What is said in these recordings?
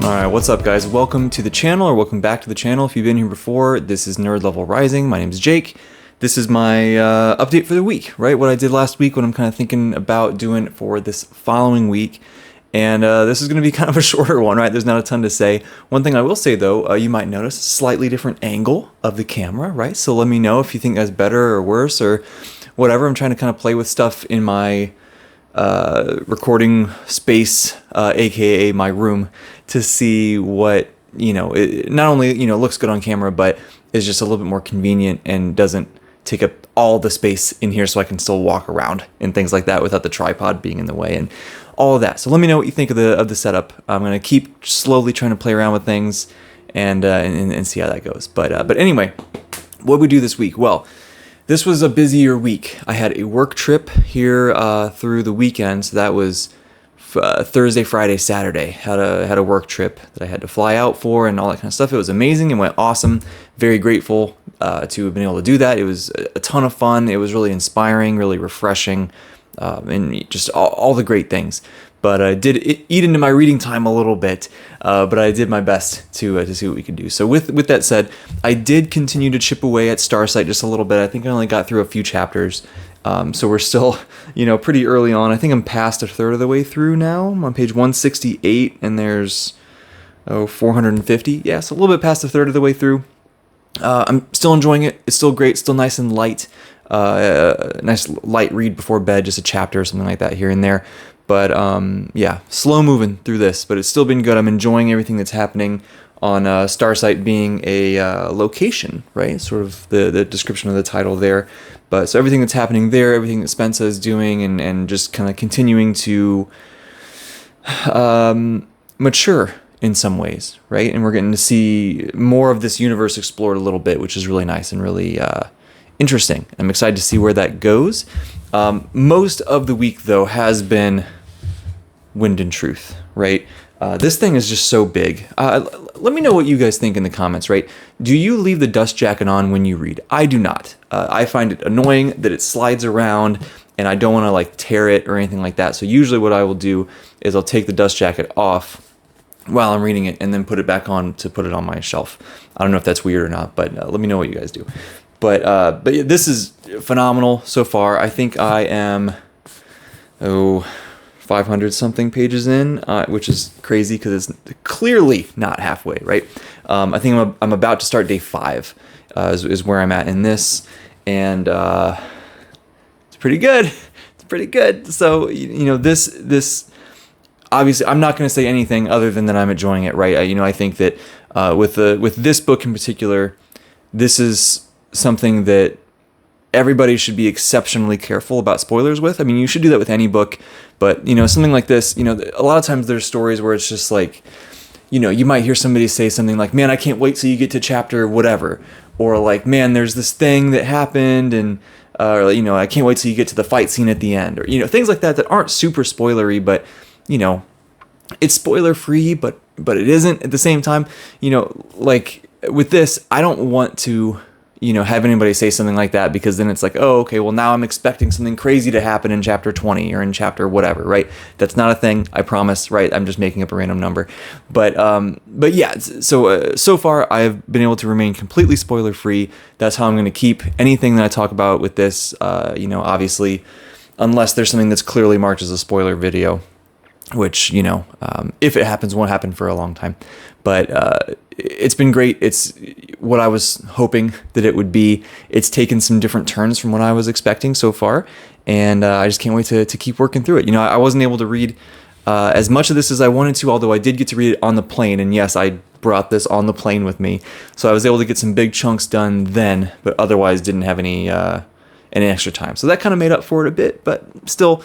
Alright, what's up guys? Welcome to the channel, or welcome back to the channel if you've been here before. This is Nerd Level Rising. My name is Jake. This is my update for the week, right? What I did last week, what I'm kind of thinking about doing for this following week. And this is going to be kind of a shorter one, right? There's not a ton to say. One thing I will say though, you might notice a slightly different angle of the camera, right? So let me know if you think that's better or worse or whatever. I'm trying to kind of play with stuff in my recording space, aka my room, to see what, it not only, looks good on camera, but is just a little bit more convenient and doesn't take up all the space in here, so I can still walk around and things like that without the tripod being in the way and all of that. So let me know what you think of the setup. I'm gonna keep slowly trying to play around with things and see how that goes. But anyway, what did we do this week? Well, this was a busier week. I had a work trip here through the weekend, so that was Thursday, Friday, Saturday. Had a work trip that I had to fly out for and all that kind of stuff. It was amazing. It went awesome. Very grateful to have been able to do that. It was a ton of fun. It was really inspiring, really refreshing, and just all the great things. But I did eat into my reading time a little bit, but I did my best to see what we could do. So with that said, I did continue to chip away at Starsight just a little bit. I think I only got through a few chapters. So we're still, pretty early on. I think I'm past a third of the way through now. I'm on page 168, and there's 450. Yeah, so a little bit past a third of the way through. I'm still enjoying it. It's still great. Still nice and light. Nice light read before bed, just a chapter or something like that here and there. But yeah, slow moving through this, but it's still been good. I'm enjoying everything that's happening on Starsight being a location, right? Sort of the description of the title there. But so everything that's happening there, everything that Spensa is doing, and just kind of continuing to mature in some ways, right? And we're getting to see more of this universe explored a little bit, which is really nice and really interesting. I'm excited to see where that goes. Most of the week, though, has been Wind and Truth, right? This thing is just so big. Let me know what you guys think in the comments, right? Do you leave the dust jacket on when you read? I do not. I find it annoying that it slides around, and I don't want to tear it or anything like that. So usually what I will do is I'll take the dust jacket off while I'm reading it and then put it back on to put it on my shelf. I don't know if that's weird or not, but let me know what you guys do. But yeah, this is phenomenal so far. I think I am 500 something pages in, which is crazy because it's clearly not halfway, right? I think I'm about to start day 5 is where I'm at in this, and it's pretty good. It's pretty good. So this obviously I'm not going to say anything other than that I'm enjoying it, right? I think that with this book in particular, this is something that everybody should be exceptionally careful about spoilers with. I mean, you should do that with any book, but something like this, a lot of times there's stories where it's just you might hear somebody say something like, man, I can't wait till you get to chapter whatever, or man, there's this thing that happened, and I can't wait till you get to the fight scene at the end, or things like that aren't super spoilery, but it's spoiler free, but it isn't at the same time. With this, I don't want to have anybody say something like that, because then it's oh, okay, well now I'm expecting something crazy to happen in chapter 20 or in chapter whatever, right? That's not a thing, I promise, right? I'm just making up a random number. But yeah, so far I've been able to remain completely spoiler free. That's how I'm going to keep anything that I talk about with this, obviously, unless there's something that's clearly marked as a spoiler video, which, if it happens, won't happen for a long time. But it's been great. It's what I was hoping that it would be. It's taken some different turns from what I was expecting so far, and I just can't wait to keep working through it. I wasn't able to read as much of this as I wanted to, although I did get to read it on the plane, and yes, I brought this on the plane with me, so I was able to get some big chunks done then, but otherwise didn't have any extra time. So that kind of made up for it a bit, but still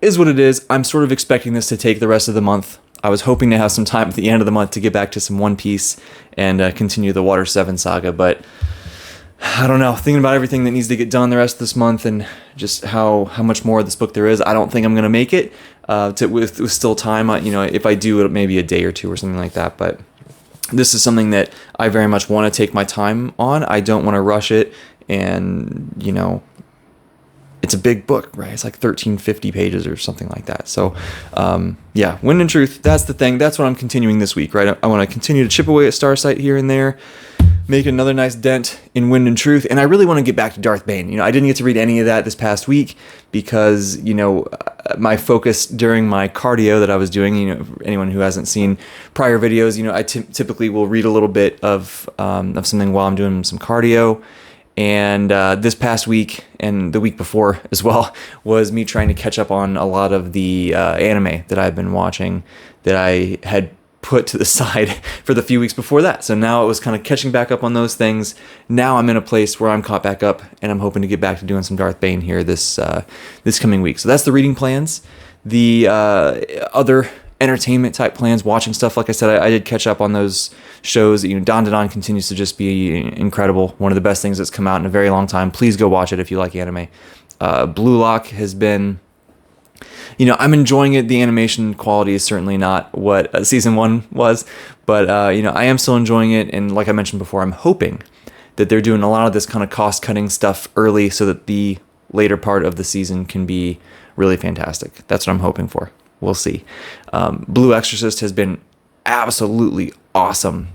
is what it is. I'm sort of expecting this to take the rest of the month. I was hoping to have some time at the end of the month to get back to some One Piece and continue the Water 7 saga, but I don't know. Thinking about everything that needs to get done the rest of this month and just how much more of this book there is, I don't think I'm going to make it with still time. If I do, it may be a day or two or something like that, but this is something that I very much want to take my time on. I don't want to rush it, and it's a big book, right? It's like 1350 pages or something like that. So, yeah, Wind and Truth, that's the thing. That's what I'm continuing this week, right? I want to continue to chip away at Starsight here and there, make another nice dent in Wind and Truth, and I really want to get back to Darth Bane. I didn't get to read any of that this past week because, my focus during my cardio that I was doing, anyone who hasn't seen prior videos, I typically will read a little bit of something while I'm doing some cardio. And this past week and the week before as well was me trying to catch up on a lot of the anime that I've been watching that I had put to the side for the few weeks before that. So now it was kind of catching back up on those things. Now I'm in a place where I'm caught back up, and I'm hoping to get back to doing some Darth Bane here this coming week. So that's the reading plans. The other entertainment type plans, watching stuff, like I said, I did catch up on those shows. Don continues to just be incredible. One of the best things that's come out in a very long time. Please go watch it if you like anime. Blue Lock has been, I'm enjoying it. The animation quality is certainly not what season 1 was, but I am still enjoying it. And like I mentioned before, I'm hoping that they're doing a lot of this kind of cost cutting stuff early so that the later part of the season can be really fantastic. That's what I'm hoping for. We'll see. Blue Exorcist has been absolutely awesome.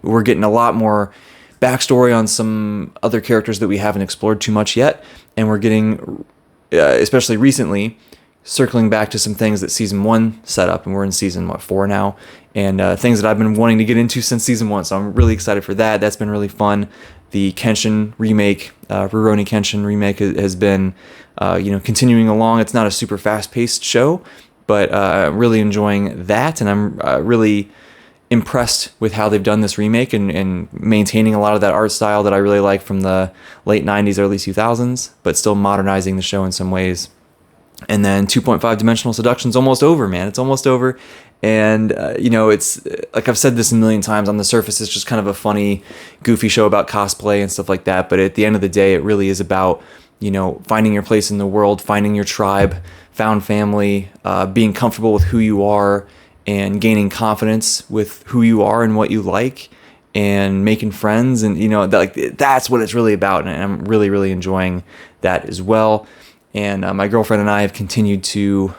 We're getting a lot more backstory on some other characters that we haven't explored too much yet, and we're getting, especially recently, circling back to some things that season 1 set up, and we're in season 4 now, and things that I've been wanting to get into since season 1. So I'm really excited for that. That's been really fun. The Kenshin remake, Rurouni Kenshin remake, has been continuing along. It's not a super fast-paced show, but I'm really enjoying that, and I'm really impressed with how they've done this remake and maintaining a lot of that art style that I really like from the late 90s, early 2000s, but still modernizing the show in some ways. And then 2.5 Dimensional Seduction's almost over, man. It's almost over. And, it's like I've said this a million times, on the surface, it's just kind of a funny, goofy show about cosplay and stuff like that. But at the end of the day, it really is about, finding your place in the world, finding your tribe, found family, being comfortable with who you are, and gaining confidence with who you are and what you like, and making friends. And, that's what it's really about. And I'm really, really enjoying that as well. And my girlfriend and I have continued to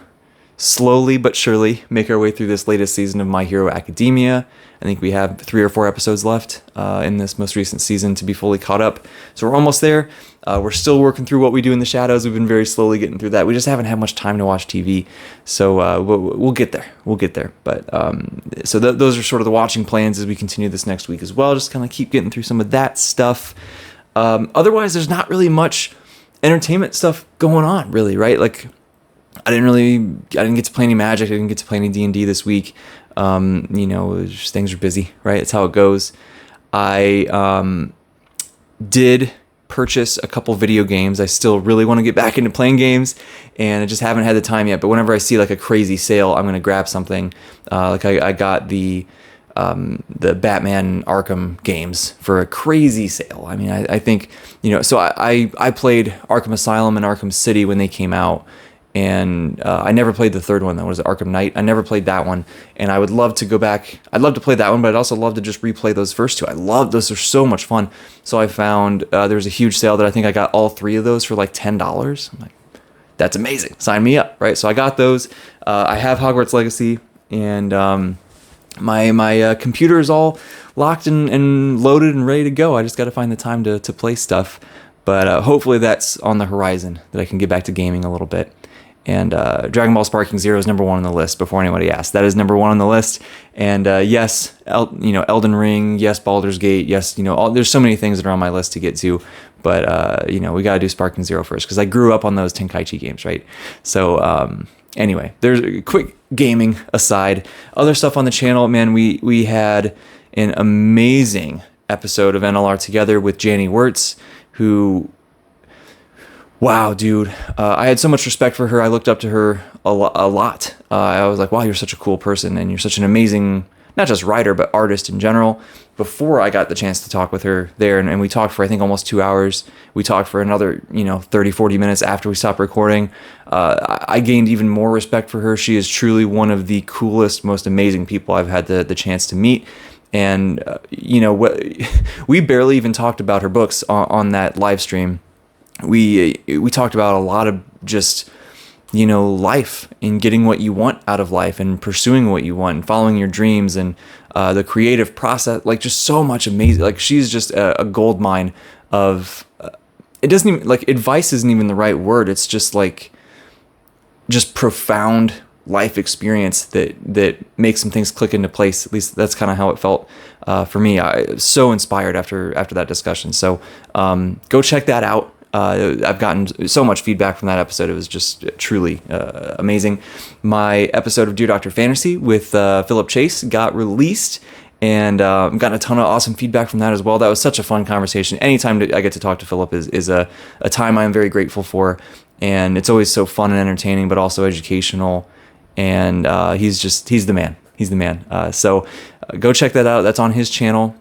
slowly but surely make our way through this latest season of My Hero Academia. I think we have 3 or 4 episodes left in this most recent season to be fully caught up. So we're almost there. We're still working through What We Do in the Shadows. We've been very slowly getting through that. We just haven't had much time to watch TV. So we'll get there. We'll get there. But so those are sort of the watching plans as we continue this next week as well. Just kind of keep getting through some of that stuff. Otherwise, there's not really much entertainment stuff going on, really, right? Like, I didn't get to play any Magic. I didn't get to play any D&D this week. Just things are busy, right? It's how it goes. I did purchase a couple video games. I still really want to get back into playing games, and I just haven't had the time yet. But whenever I see like a crazy sale, I'm going to grab something. Like I got the Batman Arkham games for a crazy sale. I mean, I think, so I played Arkham Asylum and Arkham City when they came out, and I never played the third one. That was Arkham Knight. I never played that one, and I would love to go back. I'd love to play that one, but I'd also love to just replay those first 2. I love those. They're so much fun. So I found there was a huge sale that I think I got all 3 of those for like $10. I'm like, that's amazing. Sign me up, right? So I got those. I have Hogwarts Legacy, and my computer is all locked and loaded and ready to go. I just got to find the time to play stuff. But hopefully that's on the horizon, that I can get back to gaming a little bit. And Dragon Ball Sparking Zero is number 1 on the list, before anybody asks. That is number 1 on the list. And yes, Elden Ring, yes, Baldur's Gate, yes, there's so many things that are on my list to get to. But, we got to do Sparking Zero first, because I grew up on those Tenkaichi games, right? So, anyway, there's a quick gaming aside. Other stuff on the channel, man, we had an amazing episode of NLR Together with Janie Wirtz, who... Wow, dude. I had so much respect for her. I looked up to her a lot. I was like, wow, you're such a cool person, and you're such an amazing, not just writer, but artist in general. Before I got the chance to talk with her there, and we talked for, I think, almost 2 hours. We talked for another, 30, 40 minutes after we stopped recording. I gained even more respect for her. She is truly one of the coolest, most amazing people I've had the chance to meet. And, we barely even talked about her books on that live stream. we talked about a lot of just, life and getting what you want out of life and pursuing what you want and following your dreams and the creative process, like just so much amazing. Like she's just a gold mine of, it doesn't even, like, advice isn't even the right word. It's just like, just profound life experience that makes some things click into place. At least that's kind of how it felt for me. I was so inspired after that discussion. So go check that out. I've gotten so much feedback from that episode. It was just truly amazing. My episode of Dear Dr. Fantasy with Philip Chase got released, and I've gotten a ton of awesome feedback from that as well. That was such a fun conversation. Anytime I get to talk to Philip is a time I'm very grateful for, and it's always so fun and entertaining, but also educational. And he's the man. He's the man. So go check that out. That's on his channel.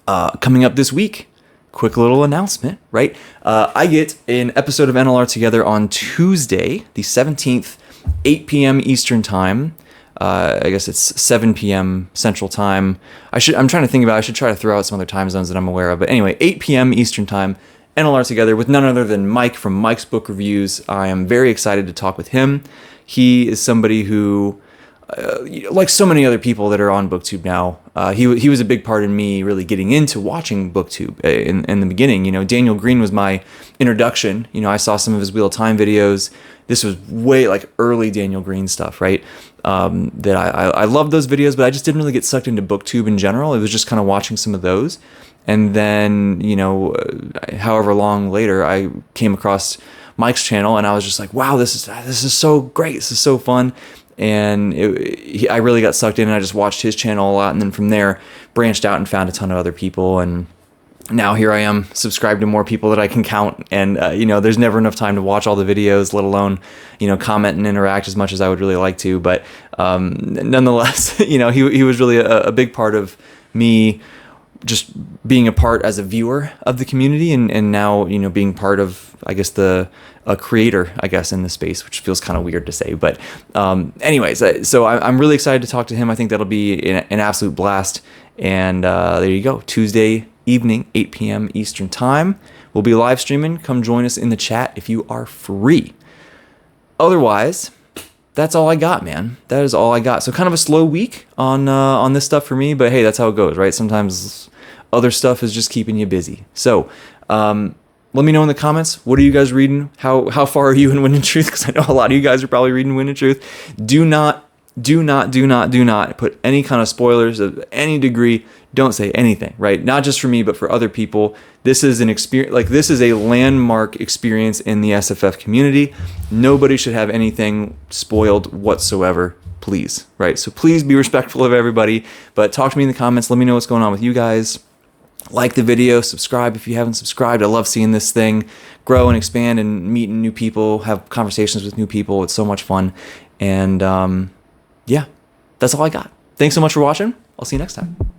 Coming up this week, quick little announcement, right? I get an episode of NLR Together on Tuesday, the 17th, 8 p.m. Eastern Time. I guess it's 7 p.m. Central Time. I'm trying to think about it. I should try to throw out some other time zones that I'm aware of. But anyway, 8 p.m. Eastern Time, NLR Together with none other than Mike from Mike's Book Reviews. I am very excited to talk with him. He is somebody who, like so many other people that are on BookTube now, he was a big part in me really getting into watching BookTube in the beginning. Daniel Green was my introduction. I saw some of his Wheel of Time videos. This was way like early Daniel Green stuff, right? That I loved those videos, but I just didn't really get sucked into BookTube in general. It was just kind of watching some of those. And then, however long later, I came across Mike's channel, and I was just like, wow, this is so great. This is so fun. And I really got sucked in, and I just watched his channel a lot. And then from there, branched out and found a ton of other people. And now here I am, subscribed to more people that I can count. And, there's never enough time to watch all the videos, let alone, comment and interact as much as I would really like to. But nonetheless, he was really a big part of me just being a part as a viewer of the community, and now, being part of, I guess, a creator, I guess, in the space, which feels kind of weird to say. But anyways, so I'm really excited to talk to him. I think that'll be an absolute blast. And there you go. Tuesday evening, 8 p.m. Eastern Time. We'll be live streaming. Come join us in the chat if you are free. Otherwise, that's all I got, man. That is all I got. So kind of a slow week on this stuff for me, but hey, that's how it goes, right? Sometimes other stuff is just keeping you busy. So let me know in the comments, what are you guys reading? How far are you in Wind and Truth? Because I know a lot of you guys are probably reading Wind and Truth. Do not put any kind of spoilers of any degree. Don't say anything, right? Not just for me, but for other people. This is an experience, like this is a landmark experience in the SFF community. Nobody should have anything spoiled whatsoever, please, right? So please be respectful of everybody, but talk to me in the comments. Let me know what's going on with you guys. Like the video, subscribe if you haven't subscribed. I love seeing this thing grow and expand and meeting new people, have conversations with new people. It's so much fun. And yeah, that's all I got. Thanks so much for watching. I'll see you next time.